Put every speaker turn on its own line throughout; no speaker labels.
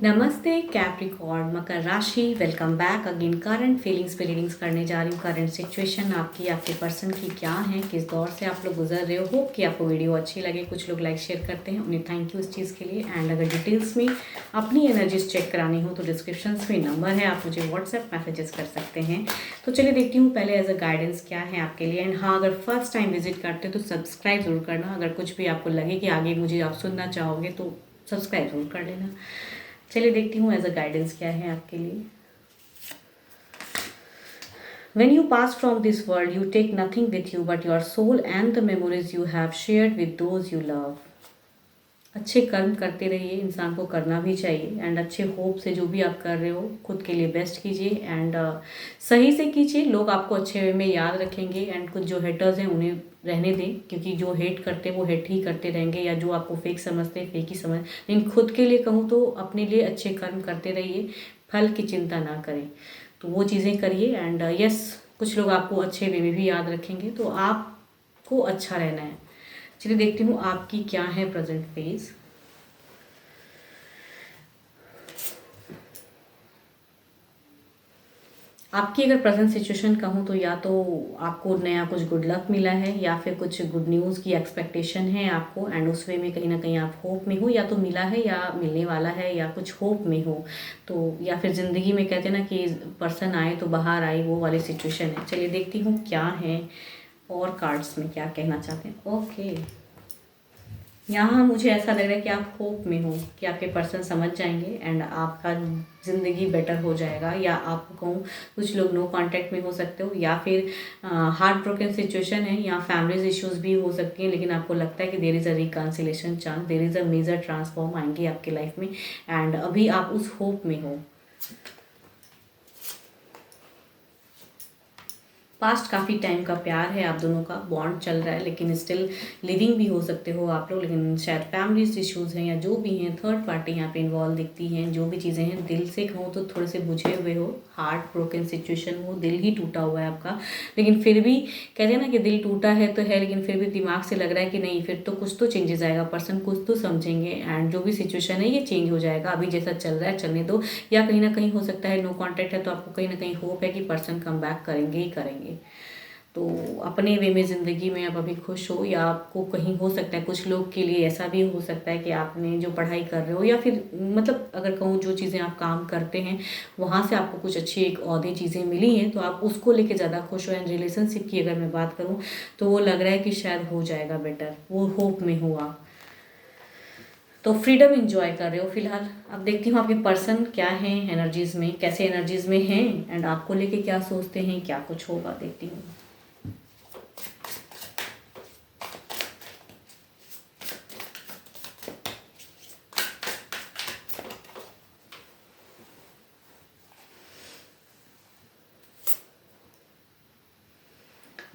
नमस्ते कैप्रिकॉर्न मकर राशि। Welcome back again. Current feelings पे रीडिंग्स करने जा रही हूँ। करंट सिचुएशन आपकी, आपके पर्सन की क्या है, किस दौर से आप लोग गुजर रहे हो कि आपको वीडियो अच्छी लगे। कुछ लोग लाइक शेयर करते हैं, उन्हें थैंक यू इस चीज़ के लिए। एंड अगर डिटेल्स में अपनी एनर्जीज चेक करानी हो तो डिस्क्रिप्शन में नंबर है, आप मुझे व्हाट्सएप मैसेजेस कर सकते हैं। तो चलिए देखती हूँ पहले एज अ गाइडेंस क्या है आपके लिए। एंड हाँ, अगर फर्स्ट टाइम विजिट करते हो तो सब्सक्राइब जरूर करना। अगर कुछ भी आपको लगे कि आगे मुझे आप सुनना चाहोगे तो सब्सक्राइब जरूर कर लेना। चलिए देखती हूँ एज अ गाइडेंस क्या है आपके लिए। When you pass from this world, you take nothing with you but your soul and the memories you have shared with those you love. अच्छे कर्म करते रहिए, इंसान को करना भी चाहिए। एंड अच्छे होप से जो भी आप कर रहे हो खुद के लिए बेस्ट कीजिए। एंड सही से कीजिए, लोग आपको अच्छे वे में याद रखेंगे। एंड कुछ जो हेटर्स हैं उन्हें रहने दें, क्योंकि जो हेट करते हैं वो हेट ही करते रहेंगे, या जो आपको फेक समझते हैं फेक ही समझ। लेकिन खुद के लिए कहूँ तो अपने लिए अच्छे कर्म करते रहिए, फल की चिंता ना करें। तो वो चीज़ें करिए। एंड यस, कुछ लोग आपको अच्छे वे में भी याद रखेंगे, तो आपको अच्छा रहना है। चलिए देखती हूँ आपकी क्या है प्रेजेंट फेज। आपकी अगर प्रेजेंट सिचुएशन कहूँ तो या तो आपको नया कुछ गुड लक मिला है, या फिर कुछ गुड न्यूज़ की एक्सपेक्टेशन है आपको। एंड उस वे में कहीं ना कहीं आप होप में हो, या तो मिला है या मिलने वाला है, या कुछ होप में हो। तो या फिर ज़िंदगी में कहते हैं ना कि पर्सन आए तो बाहर आए, वो वाली सिचुएशन है। चलिए देखती हूँ क्या है और कार्ड्स में क्या कहना चाहते हैं। ओके, यहाँ मुझे ऐसा लग रहा है कि आप होप में हो कि आपके पर्सन समझ जाएंगे एंड आपका ज़िंदगी बेटर हो जाएगा। या आपको कहूँ, कुछ लोग नो कांटेक्ट में हो सकते हो, या फिर हार्ट ब्रोकन सिचुएशन है, या फैमिलीज इश्यूज भी हो सकती हैं। लेकिन आपको लगता है कि there is a reconciliation chance, there is a major transform आएंगी आपकी लाइफ में। एंड अभी आप उस होप में हो। पास्ट काफ़ी टाइम का प्यार है, आप दोनों का बॉन्ड चल रहा है, लेकिन स्टिल लिविंग भी हो सकते हो आप लोग। लेकिन शायद फैमिली इश्यूज़ हैं या जो भी हैं, थर्ड पार्टी यहाँ पे इन्वॉल्व दिखती हैं। जो भी चीज़ें हैं दिल से कहूँ तो थोड़े से बुझे हुए हो, हार्ट ब्रोकन सिचुएशन हो, दिल ही टूटा हुआ है आपका। लेकिन फिर भी कहते हैं ना कि दिल टूटा है तो है, लेकिन फिर भी दिमाग से लग रहा है कि नहीं, फिर तो कुछ तो चेंजेस आएगा, पर्सन कुछ तो समझेंगे। एंड जो भी सिचुएशन है ये चेंज हो जाएगा, अभी जैसा चल रहा है चलने दो। या कहीं ना कहीं हो सकता है नो कॉन्टैक्ट है तो आपको कहीं ना कहीं होप है कि पर्सन कम बैक करेंगे ही करेंगे। तो अपने वे में ज़िंदगी में आप अभी खुश हो, या आपको कहीं हो सकता है कुछ लोग के लिए ऐसा भी हो सकता है कि आपने जो पढ़ाई कर रहे हो, या फिर मतलब अगर कहूँ जो चीज़ें आप काम करते हैं वहाँ से आपको कुछ अच्छी एक औधी चीज़ें मिली हैं, तो आप उसको लेके ज़्यादा खुश हो। एंड रिलेशनशिप की अगर मैं बात करूँ तो वो लग रहा है कि शायद हो जाएगा बेटर, वो होप में हो आप। तो फ्रीडम इंजॉय कर रहे हो फिलहाल। अब देखती हूँ आपके पर्सन क्या है एनर्जीज में, कैसे एनर्जीज में हैं, एंड आपको लेके क्या सोचते हैं, क्या कुछ होगा देखती हूँ।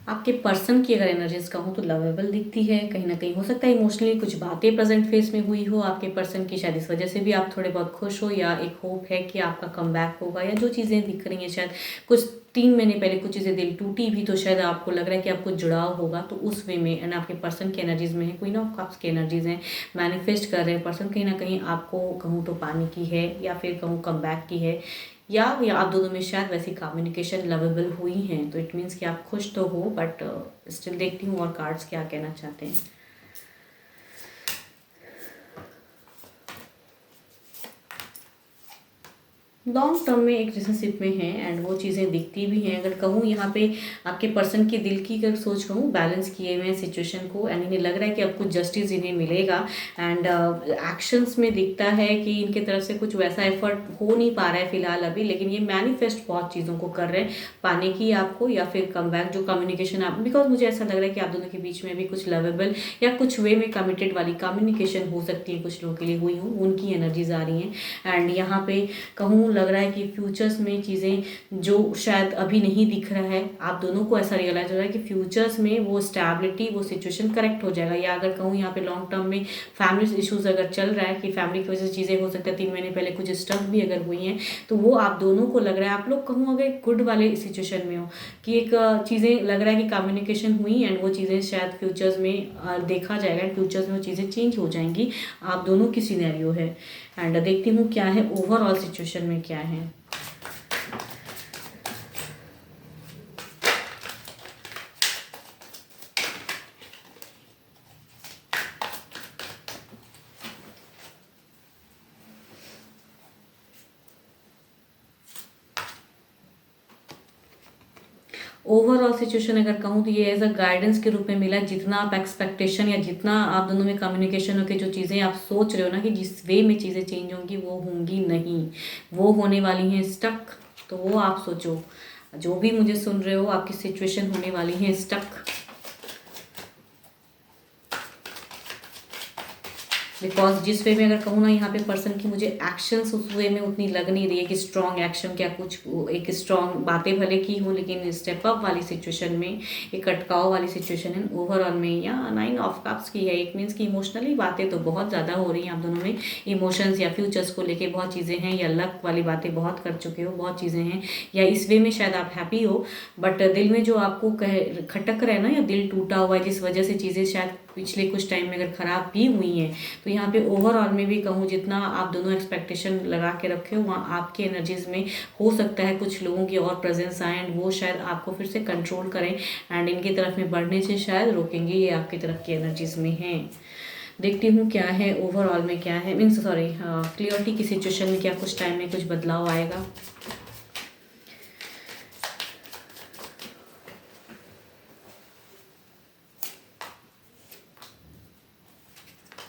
आपके पर्सन की अगर एनर्जीज कहूँ तो लवेबल दिखती है। कहीं ना कहीं हो सकता है इमोशनली कुछ बातें प्रेजेंट फेस में हुई हो आपके पर्सन की, शायद इस वजह से भी आप थोड़े बहुत खुश हो, या एक होप है कि आपका कम बैक होगा। या जो चीज़ें दिख रही हैं, शायद कुछ 3 महीने पहले कुछ चीज़ें दिल टूटी भी, तो शायद आपको लग रहा है कि आपको जुड़ाव होगा, तो उस वे में। एंड आपके पर्सन की एनर्जीज में है क्वीन ऑफ कप्स की एनर्जीज हैं, मैनिफेस्ट कर रहे हैं पर्सन। कहीं ना कहीं आपको कहूँ तो पाने की है, या फिर कहूँ कम बैक की है, या आप दोनों में शायद वैसी कम्युनिकेशन लवेबल हुई हैं। तो इट मीन्स कि आप खुश तो हो, बट स्टिल देखती हूँ और कार्ड्स क्या कहना चाहते हैं। लॉन्ग टर्म में एक रिलेशनशिप में हैं एंड वो चीज़ें दिखती भी हैं। अगर कहूँ यहाँ पे आपके पर्सन के दिल की अगर सोच कहूँ, बैलेंस किए हुए हैं सिचुएशन को, एंड इन्हें लग रहा है कि अब कुछ जस्टिस इन्हें मिलेगा। एंड एक्शंस में दिखता है कि इनके तरफ से कुछ वैसा एफर्ट हो नहीं पा रहा है फिलहाल अभी, लेकिन ये मैनिफेस्ट बहुत चीज़ों को कर रहे हैं पाने की आपको, या फिर कम बैक जो कम्युनिकेशन आप, बिकॉज मुझे ऐसा लग रहा है कि आप दोनों के बीच में भी कुछ लवेबल या कुछ वे में कमिटेड वाली कम्युनिकेशन हो सकती है, कुछ लोगों के लिए हुई हूँ, उनकी एनर्जीज आ रही हैं। एंड यहाँ पे कहूँ लग रहा है कि फ्यूचर्स में चीज़ें जो शायद अभी नहीं दिख रहा है, आप दोनों को ऐसा रियलाइज हो रहा है कि फ्यूचर्स में वो स्टेबिलिटी, वो सिचुएशन करेक्ट हो जाएगा। या अगर कहूँ यहाँ पे लॉन्ग टर्म में फैमिली इश्यूज अगर चल रहा है कि फैमिली की वजह से चीज़ें हो सकता है 3 महीने पहले कुछ स्टफ भी अगर हुई हैं, तो वो आप दोनों को लग रहा है, आप लोग कहूँ अगर गुड वाले सिचुएशन में हो कि एक चीज़ें लग रहा है कि कम्युनिकेशन हुई, एंड वो चीज़ें शायद फ्यूचर्स में देखा जाएगा, एंड फ्यूचर्स में वो चीज़ें चेंज हो जाएंगी। आप दोनों की सिनेरियो है। एंड देखती हूँ क्या है ओवरऑल सिचुएशन में क्या है। ओवरऑल सिचुएशन अगर कहूँ तो ये एज अ गाइडेंस के रूप में मिला। जितना आप एक्सपेक्टेशन या जितना आप दोनों में कम्युनिकेशन हो के जो चीज़ें आप सोच रहे हो ना कि जिस वे में चीज़ें चेंज होंगी वो होंगी नहीं, वो होने वाली हैं स्टक। तो वो आप सोचो, जो भी मुझे सुन रहे हो, आपकी सिचुएशन होने वाली है स्टक। बिकॉज जिस वे में अगर कहूँ ना यहाँ पे पर्सन की मुझे एक्शंस उस वे में उतनी लग नहीं रही है कि स्ट्रॉन्ग एक्शन क्या कुछ एक स्ट्रॉन्ग बातें भले की हो, लेकिन स्टेप अप वाली सिचुएशन में एक अटकाव वाली सिचुएशन है ओवरऑल में। या 9 ऑफ कप्स की है, एक मीन्स की इमोशनली बातें तो बहुत ज़्यादा हो रही हैं आप दोनों में। इमोशंस या फ्यूचर्स को लेके बहुत चीज़ें हैं, या लक वाली बातें बहुत कर चुके हो, बहुत चीज़ें हैं, या इस वे में शायद आप हैप्पी हो, बट दिल में जो आपको खटक रहा है ना, या दिल टूटा हुआ है जिस वजह से चीज़ें शायद पिछले कुछ टाइम में अगर ख़राब भी हुई हैं, तो यहाँ पे ओवरऑल में भी कहूँ जितना आप दोनों एक्सपेक्टेशन लगा के रखे हो, वहाँ आपकी एनर्जीज में हो सकता है कुछ लोगों की और प्रेजेंस आए एंड वो शायद आपको फिर से कंट्रोल करें एंड इनकी तरफ में बढ़ने से शायद रोकेंगे। ये आपकी तरफ की एनर्जीज में है। देखती हूँ क्या है ओवरऑल में क्या है, मीन्स सॉरी क्लियरिटी की सिचुएशन में क्या कुछ टाइम में कुछ बदलाव आएगा।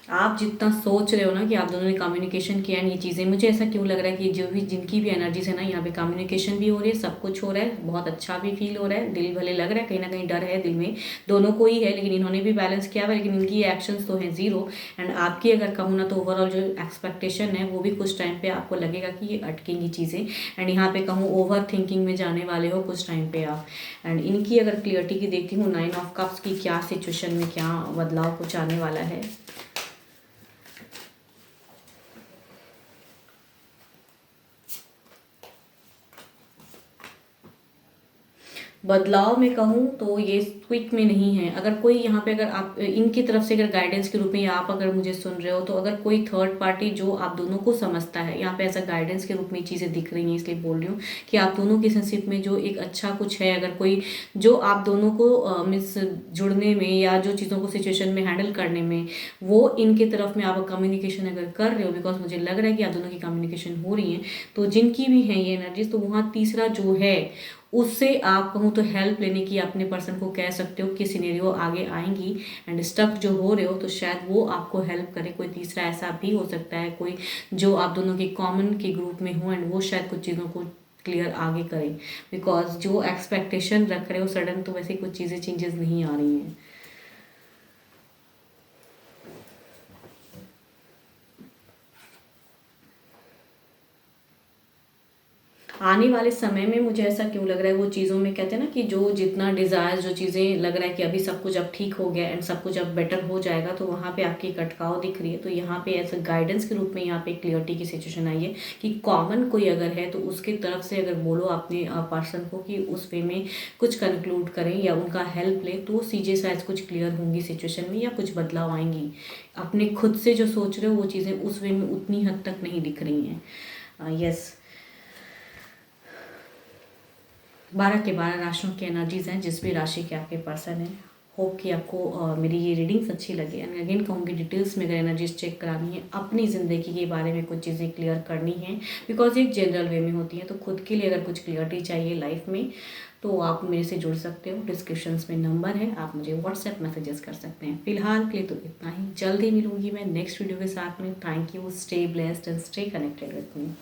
आप जितना सोच रहे हो ना कि आप दोनों ने कम्युनिकेशन किया एंड ये चीज़ें, मुझे ऐसा क्यों लग रहा है कि जो भी जिनकी भी एनर्जीज है ना, यहाँ पे कम्युनिकेशन भी हो रही है, सब कुछ हो रहा है, बहुत अच्छा भी फील हो रहा है, दिल भले लग रहा है कहीं ना कहीं डर है दिल में, दोनों को ही है, लेकिन इन्होंने भी बैलेंस किया हुआ है, लेकिन इनकी एक्शंस तो हैं ज़ीरो। एंड आपकी अगर कहूँ ना तो ओवरऑल जो एक्सपेक्टेशन है वो भी कुछ टाइम पे आपको लगेगा कि ये अटकेंगी चीज़ें, एंड यहाँ पे कहूँ ओवर थिंकिंग में जाने वाले हो कुछ टाइम पे आप। एंड इनकी अगर क्लियरिटी की देखती हूँ 9 ऑफ कप्स की क्या सिचुएशन में क्या बदलाव कुछ आने वाला है। बदलाव में कहूँ तो ये क्विक में नहीं है। अगर कोई यहाँ पे अगर आप इनकी तरफ से अगर गाइडेंस के रूप में या आप अगर मुझे सुन रहे हो, तो अगर कोई थर्ड पार्टी जो आप दोनों को समझता है, यहाँ पे ऐसा गाइडेंस के रूप में चीज़ें दिख रही हैं, इसलिए बोल रही हूँ कि आप दोनों की रिलेशनशिप में जो एक अच्छा कुछ है, अगर कोई जो आप दोनों को मीन्स जुड़ने में या जो चीज़ों को सिचुएशन में हैंडल करने में, वो इनके तरफ में आप कम्युनिकेशन अगर कर रहे हो, बिकॉज मुझे लग रहा है कि आप दोनों की कम्युनिकेशन हो रही है, तो जिनकी भी है ये एनर्जीज, तो वहाँ तीसरा जो है उससे आप कहूँ तो हेल्प लेने की अपने पर्सन को कह सकते हो कि सिनेरियो आगे आएंगी एंड स्टक जो हो रहे हो, तो शायद वो आपको हेल्प करे। कोई तीसरा ऐसा भी हो सकता है, कोई जो आप दोनों के कॉमन के ग्रुप में हो एंड वो शायद कुछ चीज़ों को क्लियर आगे करे, बिकॉज जो एक्सपेक्टेशन रख रहे हो सडन तो वैसे कुछ चीज़ें चेंजेस नहीं आ रही हैं। आने वाले समय में मुझे ऐसा क्यों लग रहा है, वो चीज़ों में कहते हैं ना कि जो जितना डिज़ायर, जो चीज़ें लग रहा है कि अभी सब कुछ अब ठीक हो गया एंड सब कुछ अब बेटर हो जाएगा, तो वहाँ पे आपकी एक अटकाव दिख रही है। तो यहाँ पे ऐसा गाइडेंस के रूप में यहाँ पे क्लियरिटी की सिचुएशन आई है कि कॉमन कोई अगर है तो उसकी तरफ से अगर बोलो अपने पर्सन को कि उस वे में कुछ कंक्लूड करें या उनका हेल्प लें, तो चीज़ें शायद कुछ क्लियर होंगी सिचुएशन में या कुछ बदलाव आएंगी। अपने खुद से जो सोच रहे हो वो चीज़ें उस वे में उतनी हद तक नहीं दिख रही हैं। यस, 12 के 12 राशियों की एनर्जीज हैं, जिस भी राशि के आपके पर्सन है। होप कि आपको मेरी ये रीडिंग्स अच्छी लगी। एंड अगेन कहूँगी डिटेल्स में अगर एनर्जीज चेक करानी है, अपनी ज़िंदगी के बारे में कुछ चीज़ें क्लियर करनी है, बिकॉज एक जनरल वे में होती है, तो खुद के लिए अगर कुछ क्लियरिटी चाहिए लाइफ में, तो आप मेरे से जुड़ सकते हो। डिस्क्रिप्शंस में नंबर है, आप मुझे व्हाट्सएप मैसेजेस कर सकते हैं। फिलहाल के लिए तो इतना ही, जल्दी मिलूंगी मैं नेक्स्ट वीडियो के साथ में। Thank you, stay blessed and stay connected with me.